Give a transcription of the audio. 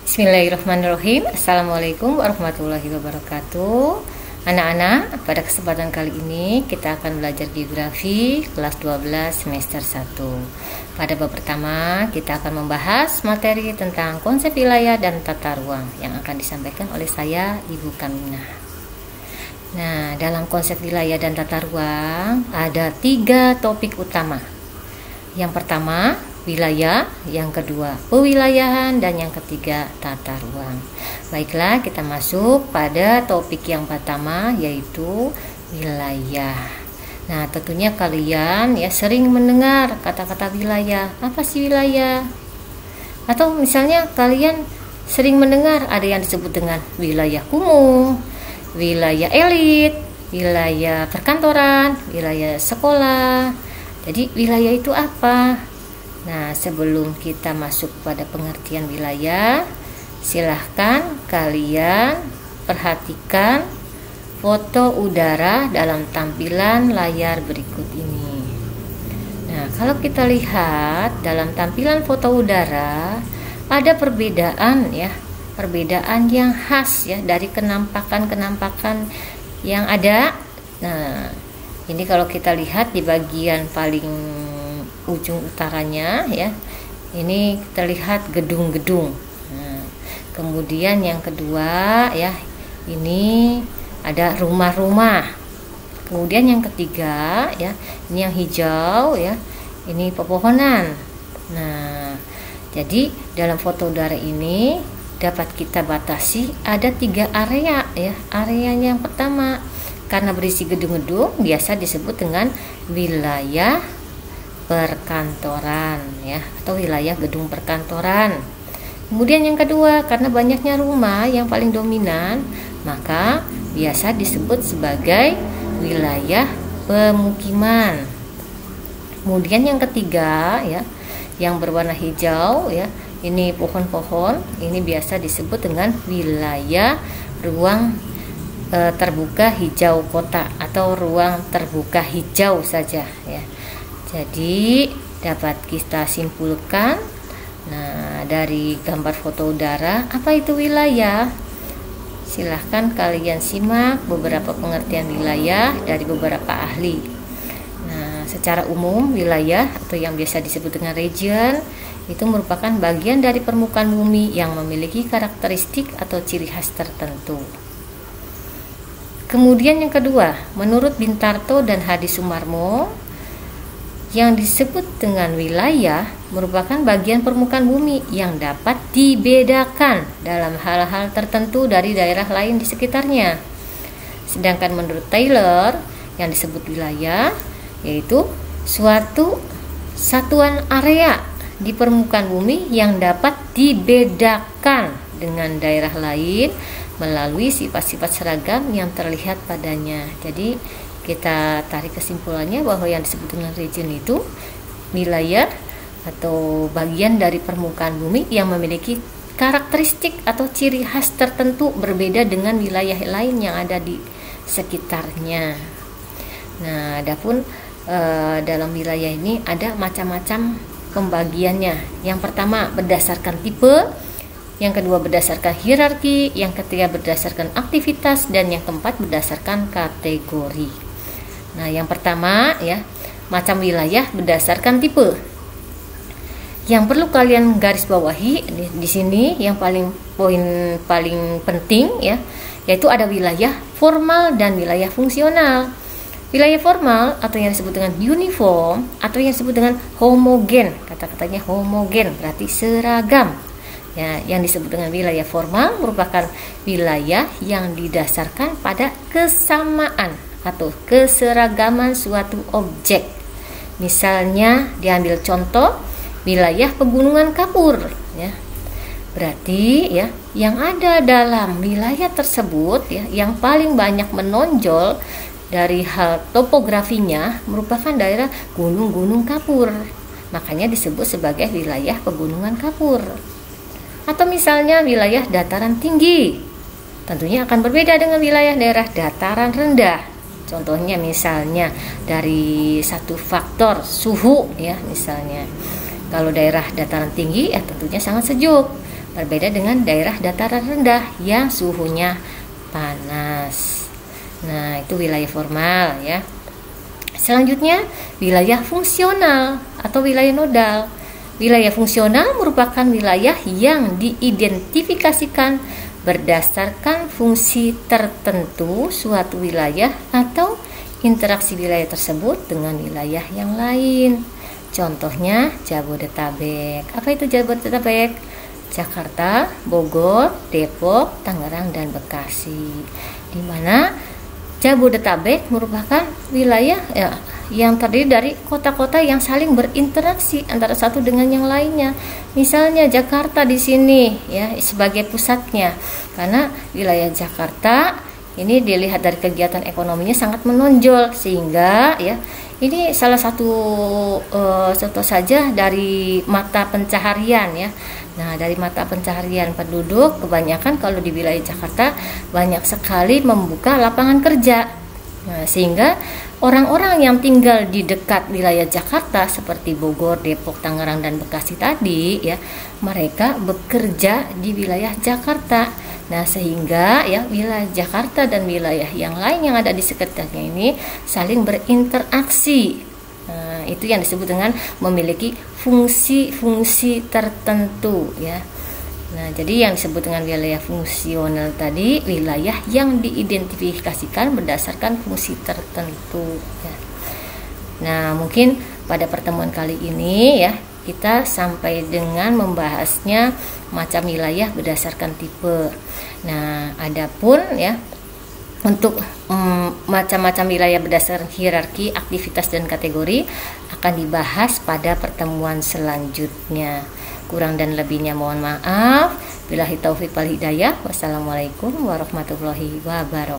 Bismillahirrahmanirrahim. Assalamualaikum warahmatullahi wabarakatuh. Anak-anak, pada kesempatan kali ini kita akan belajar geografi kelas 12 semester 1. Pada bab pertama kita akan membahas materi tentang konsep wilayah dan tata ruang yang akan disampaikan oleh saya, Ibu Kaminah. Nah, dalam konsep wilayah dan tata ruang ada 3 topik utama. Yang pertama wilayah, yang kedua pewilayahan, dan yang ketiga tata ruang. Baiklah, kita masuk pada topik yang pertama, yaitu wilayah. Nah, tentunya kalian sering mendengar kata-kata wilayah. Apa sih wilayah? Atau misalnya kalian sering mendengar ada yang disebut dengan wilayah kumuh, wilayah elit, wilayah perkantoran, wilayah sekolah. Jadi wilayah itu apa? Nah, sebelum kita masuk pada pengertian wilayah, silahkan kalian perhatikan foto udara dalam tampilan layar berikut ini. Nah, kalau kita lihat dalam tampilan foto udara, ada perbedaan perbedaan yang khas dari kenampakan yang ada. Nah, ini kalau kita lihat di bagian paling ujung utaranya ini kita lihat gedung-gedung. Nah, kemudian yang kedua ini ada rumah-rumah. Kemudian yang ketiga ini yang hijau ini pepohonan. Nah, jadi dalam foto udara ini dapat kita batasi ada 3 area Areanya yang pertama, karena berisi gedung-gedung, biasa disebut dengan wilayah perkantoran atau wilayah gedung perkantoran. Kemudian yang kedua, karena banyaknya rumah yang paling dominan, maka biasa disebut sebagai wilayah pemukiman. Kemudian yang ketiga yang berwarna hijau ini pohon-pohon, ini biasa disebut dengan wilayah ruang terbuka hijau kota atau ruang terbuka hijau saja Jadi dapat kita simpulkan, nah, dari gambar foto udara, apa itu wilayah? Silahkan kalian simak beberapa pengertian wilayah dari beberapa ahli. Nah, secara umum wilayah atau yang biasa disebut dengan region itu merupakan bagian dari permukaan bumi yang memiliki karakteristik atau ciri khas tertentu. Kemudian yang kedua, menurut Bintarto dan Hadi Sumarmo, yang disebut dengan wilayah merupakan bagian permukaan bumi yang dapat dibedakan dalam hal-hal tertentu dari daerah lain di sekitarnya. Sedangkan menurut Taylor, yang disebut wilayah yaitu suatu satuan area di permukaan bumi yang dapat dibedakan dengan daerah lain melalui sifat-sifat seragam yang terlihat padanya. Jadi kita tarik kesimpulannya bahwa yang disebut dengan region itu wilayah atau bagian dari permukaan bumi yang memiliki karakteristik atau ciri khas tertentu berbeda dengan wilayah lain yang ada di sekitarnya. Nah, adapun dalam wilayah ini ada macam-macam pembagiannya. Yang pertama berdasarkan tipe, yang kedua berdasarkan hierarki, yang ketiga berdasarkan aktivitas, dan yang keempat berdasarkan kategori. Nah, yang pertama macam wilayah berdasarkan tipe. Yang perlu kalian garis bawahi di sini yang poin paling penting yaitu ada wilayah formal dan wilayah fungsional. Wilayah formal atau yang disebut dengan uniform atau yang disebut dengan homogen. Kata-katanya homogen berarti seragam. Yang disebut dengan wilayah formal merupakan wilayah yang didasarkan pada kesamaan atau keseragaman suatu objek. Misalnya diambil contoh wilayah pegunungan kapur Berarti yang ada dalam wilayah tersebut yang paling banyak menonjol dari hal topografinya merupakan daerah gunung-gunung kapur. Makanya disebut sebagai wilayah pegunungan kapur. Atau misalnya wilayah dataran tinggi, tentunya akan berbeda dengan wilayah daerah dataran rendah. Contohnya misalnya dari satu faktor suhu misalnya. Kalau daerah dataran tinggi tentunya sangat sejuk. Berbeda dengan daerah dataran rendah yang suhunya panas. Nah, itu wilayah formal ya. Selanjutnya, wilayah fungsional atau wilayah nodal. Wilayah fungsional merupakan wilayah yang diidentifikasikan berdasarkan fungsi tertentu suatu wilayah atau interaksi wilayah tersebut dengan wilayah yang lain. Contohnya Jabodetabek. Apa itu Jabodetabek? Jakarta, Bogor, Depok, Tangerang, dan Bekasi. Di mana Jabodetabek merupakan wilayah yang terdiri dari kota-kota yang saling berinteraksi antara satu dengan yang lainnya. Misalnya Jakarta di sini ya sebagai pusatnya, karena wilayah Jakarta ini dilihat dari kegiatan ekonominya sangat menonjol, sehingga ya ini salah satu contoh saja dari mata pencaharian ya. Nah, dari mata pencaharian penduduk kebanyakan kalau di wilayah Jakarta banyak sekali membuka lapangan kerja. Nah, sehingga orang-orang yang tinggal di dekat wilayah Jakarta seperti Bogor, Depok, Tangerang, dan Bekasi tadi ya, mereka bekerja di wilayah Jakarta. Nah, sehingga ya wilayah Jakarta dan wilayah yang lain yang ada di sekitarnya ini saling berinteraksi. Nah, itu yang disebut dengan memiliki fungsi-fungsi tertentu ya. Nah, jadi yang disebut dengan wilayah fungsional tadi wilayah yang diidentifikasikan berdasarkan fungsi tertentu ya. Nah, mungkin pada pertemuan kali ini ya kita sampai dengan membahasnya macam wilayah berdasarkan tipe. Nah, adapun ya untuk macam-macam wilayah berdasarkan hierarki, aktivitas, dan kategori akan dibahas pada pertemuan selanjutnya. Kurang dan lebihnya mohon maaf. Billahi taufiq wal hidayah. Wassalamualaikum warahmatullahi wabarakatuh.